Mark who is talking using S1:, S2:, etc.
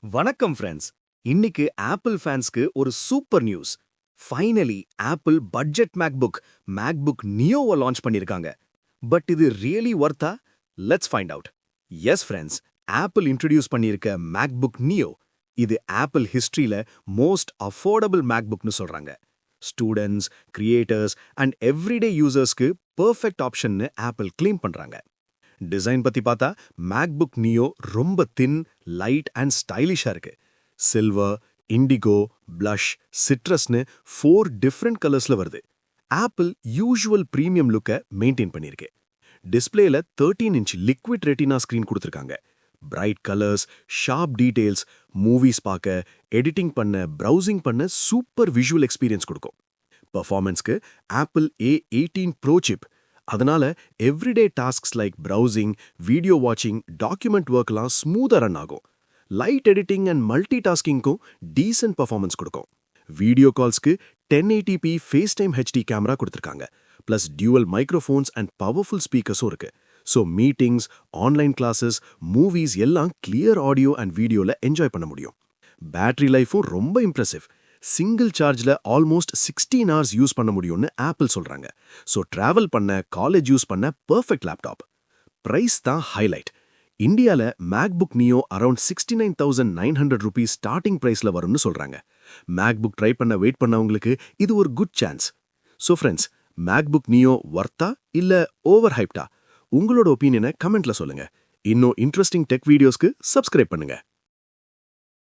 S1: வணக்கம் ஃப்ரெண்ட்ஸ். இன்னைக்கு ஆப்பிள் ஃபேன்ஸ்க்கு ஒரு super news. Finally Apple budget MacBook நியோவை லான்ச் பண்ணிருக்காங்க. பட் இது ரியலி வர்த்தா? Let's find out. Yes friends, Apple introduce பண்ணியிருக்க மேக்புக் நியோ இது ஆப்பிள் ஹிஸ்டரியில மோஸ்ட் அஃபோர்டபுள் மேக்புக்னு சொல்றாங்க. ஸ்டூடெண்ட்ஸ், கிரியேட்டர்ஸ் அண்ட் எவ்ரிடே யூசர்ஸ்க்கு பெர்ஃபெக்ட் ஆப்ஷன்னு ஆப்பிள் கிளைம் பண்றாங்க. டிசைன் பத்தி பார்த்தா மேக்புக் நியோ ரொம்ப தின், லைட் அண்ட் ஸ்டைலிஷா இருக்கு. சில்வர், இண்டிகோ, பிளஷ், சிட்ரஸ்னு 4 டிஃப்ரெண்ட் கலர்ஸ்ல வருது. ஆப்பிள் யூஷுவல் பிரீமியம் லுக்கை மெயின்டைன் பண்ணியிருக்கு. டிஸ்பிளேல 13 இன்ச் லிக்விட் ரெட்டினா ஸ்கிரீன் கொடுத்துருக்காங்க. Bright colours, sharp details, movies பார்க்க, எடிட்டிங் பண்ண, ப்ரௌசிங் பண்ண சூப்பர் விஷுவல் எக்ஸ்பீரியன்ஸ் கொடுக்கும். பெர்ஃபார்மன்ஸ்க்கு ஆப்பிள் A18 ப்ரோ சிப். அதனால everyday tasks like browsing, video வாட்சிங், டாக்குமெண்ட் ஒர்க்லாம் ஸ்மூதா ரன் ஆகும். லைட் எடிட்டிங் அண்ட் மல்டி டாஸ்கிங்க்கும் டீசன்ட் பர்ஃபார்மன்ஸ் கொடுக்கும். வீடியோ கால்ஸ்க்கு 1080p FaceTime HD camera கொடுத்துருக்காங்க. Plus dual microphones and powerful ஸ்பீக்கர்ஸும் இருக்கு. So meetings, online classes, movies எல்லாம் கிளியர் ஆடியோ அண்ட் வீடியோல என்ஜாய் பண்ண முடியும். பேட்டரி லைஃபும் ரொம்ப இம்ப்ரெசிவ். சிங்கிள் சார்ஜ்ல ஆல்மோஸ்ட் 16 hours யூஸ் பண்ண முடியும்னு ஆப்பிள் சொல்றாங்க. ஸோ டிராவல் பண்ண, காலேஜ் யூஸ் பண்ண பெர்ஃபெக்ட் லேப்டாப். பிரைஸ் தான் ஹைலைட். இந்தியால MacBook Neo around 69,900 rupees starting பிரைஸ்ல வரும்னு சொல்றாங்க. மேக்புக் ட்ரை பண்ண வெயிட் பண்ணவங்களுக்கு இது ஒரு good chance. So friends, MacBook Neo வர்த்தா இல்ல ஓவர் ஹைப்டா? உங்களோட ஒப்பீனியனை கமெண்ட்ல சொல்லுங்க. இன்னும் இன்ட்ரெஸ்டிங் டெக் வீடியோஸ்க்கு சப்ஸ்கிரைப் பண்ணுங்க.